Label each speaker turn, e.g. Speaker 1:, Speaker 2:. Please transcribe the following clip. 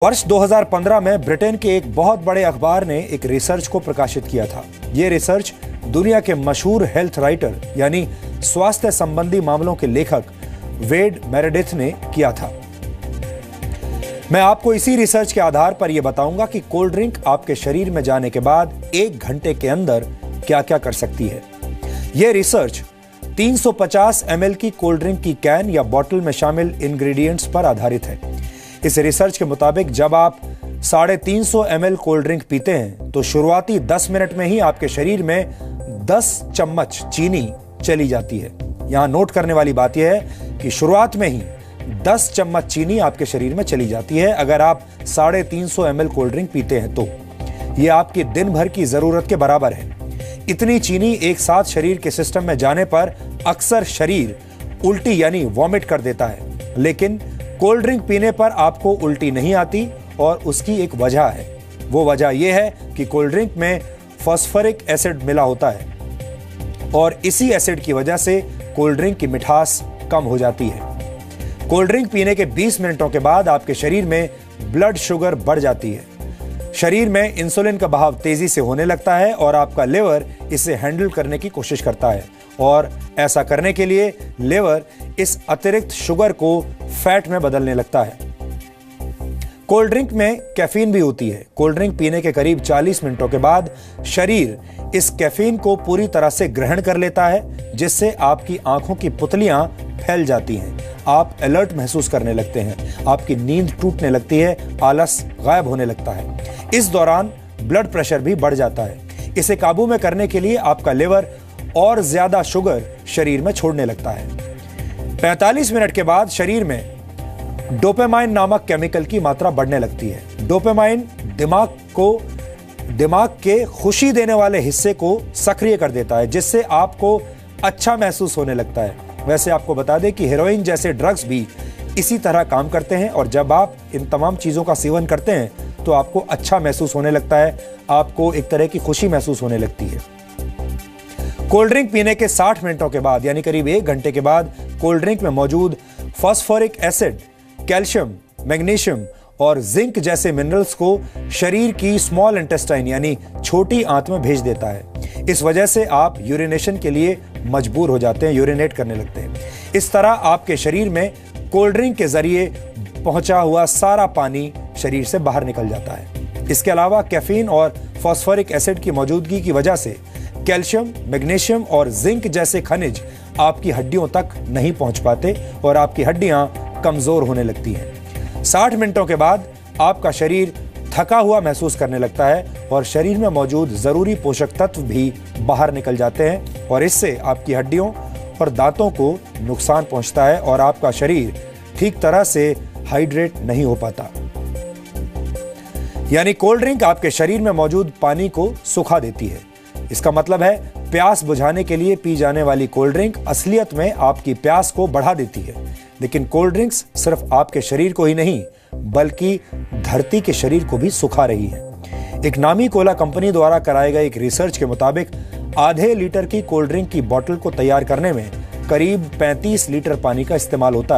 Speaker 1: वर्ष 2015 में ब्रिटेन के एक बहुत बड़े अखबार ने एक रिसर्च को प्रकाशित किया था। यह रिसर्च दुनिया के मशहूर हेल्थ राइटर यानी स्वास्थ्य संबंधी मामलों के लेखक वेड मेरेडिथ ने किया था। मैं आपको इसी रिसर्च के आधार पर यह बताऊंगा कि कोल्ड ड्रिंक आपके शरीर में जाने के बाद 1 घंटे के अंदर क्या क्या कर सकती है। यह रिसर्च 350 ml की कोल्ड ड्रिंक की कैन या बॉटल में शामिल इंग्रेडिएंट्स पर आधारित है। इस रिसर्च के मुताबिक जब आप 350 ml कोल्ड ड्रिंक पीते हैं तो शुरुआती 10 मिनट में ही आपके शरीर में 10 चम्मच चीनी चली जाती है। यहां नोट करने वाली बात यह है कि शुरुआत में ही 10 चम्मच चीनी आपके शरीर में चली जाती है अगर आप 350 ml कोल्ड ड्रिंक पीते हैं तो यह आपकी दिन भर की जरूरत के बराबर है। इतनी चीनी एक साथ शरीर के सिस्टम में जाने पर अक्सर शरीर उल्टी यानी वॉमिट कर देता है, लेकिन कोल्ड ड्रिंक पीने पर आपको उल्टी नहीं आती और उसकी एक वजह है। वो वजह यह है कि कोल्ड ड्रिंक में फास्फोरिक एसिड मिला होता है और इसी एसिड की वजह से कोल्ड ड्रिंक की मिठास कम हो जाती है। कोल्ड ड्रिंक पीने के 20 मिनटों के बाद आपके शरीर में ब्लड शुगर बढ़ जाती है। शरीर में इंसुलिन का बहाव तेजी से होने लगता है और आपका लिवर इसे हैंडल करने की कोशिश करता है और ऐसा करने के लिए लिवर इस अतिरिक्त शुगर को फैट में बदलने लगता है। कोल्ड ड्रिंक में कैफीन भी होती है। कोल्ड ड्रिंक पीने के करीब 40 मिनटों के बाद शरीर इस कैफीन को पूरी तरह से ग्रहण कर लेता है, जिससे आपकी आंखों की पुतलियां फैल जाती हैं। आप अलर्ट महसूस करने लगते हैं, आपकी नींद टूटने लगती है, आलस गायब होने लगता है। इस दौरान ब्लड प्रेशर भी बढ़ जाता है। इसे काबू में करने के लिए आपका लिवर और ज्यादा शुगर शरीर में छोड़ने लगता है। 45 मिनट के बाद शरीर में डोपामाइन नामक केमिकल की मात्रा बढ़ने लगती है। डोपामाइन दिमाग के खुशी देने वाले हिस्से को सक्रिय कर देता है, जिससे आपको अच्छा महसूस होने लगता है। वैसे आपको बता दें कि हेरोइन जैसे ड्रग्स भी इसी तरह काम करते हैं और जब आप इन तमाम चीजों का सेवन करते हैं तो आपको अच्छा महसूस होने लगता है, आपको एक तरह की खुशी महसूस होने लगती है। कोल्ड ड्रिंक पीने के 60 मिनटों के बाद यानी करीब 1 घंटे के बाद कोल्ड ड्रिंक में मौजूद फास्फोरिक एसिड कैल्शियम, मैग्नीशियम और जिंक जैसे मिनरल्स को शरीर की स्मॉल इंटेस्टाइन यानी छोटी आंत में भेज देता है। इस वजह से आप यूरिनेशन के लिए मजबूर हो जाते हैं, यूरिनेट करने लगते हैं। इस तरह आपके शरीर में कोल्ड ड्रिंक के जरिए पहुंचा हुआ सारा पानी शरीर से बाहर निकल जाता है। इसके अलावा कैफीन और फास्फोरिक एसिड की मौजूदगी की वजह से कैल्शियम, मैग्नीशियम और जिंक जैसे खनिज आपकी हड्डियों तक नहीं पहुंच पाते और आपकी हड्डियां कमजोर होने लगती हैं। 60 मिनटों के बाद आपका शरीर थका हुआ महसूस करने लगता है और शरीर में मौजूद जरूरी पोषक तत्व भी बाहर निकल जाते हैं और इससे आपकी हड्डियों और दांतों को नुकसान पहुंचता है और आपका शरीर ठीक तरह से हाइड्रेट नहीं हो पाता। यानी कोल्ड ड्रिंक आपके शरीर में मौजूद पानी को सुखा देती है। इसका मतलब है प्यास बुझाने के लिए पी जाने वाली कोल्ड ड्रिंक असलियत में आपकी प्यास को बढ़ा देती है। लेकिन कोल्ड ड्रिंक्स सिर्फ आपके शरीर को ही नहीं बल्कि धरती के शरीर को भी सुखा रही है। एक नामी कोला कंपनी द्वारा कराए गए एक रिसर्च के मुताबिक आधे लीटर की कोल्ड ड्रिंक की बोतल को तैयार करने में करीब 35 लीटर पानी का इस्तेमाल होता है।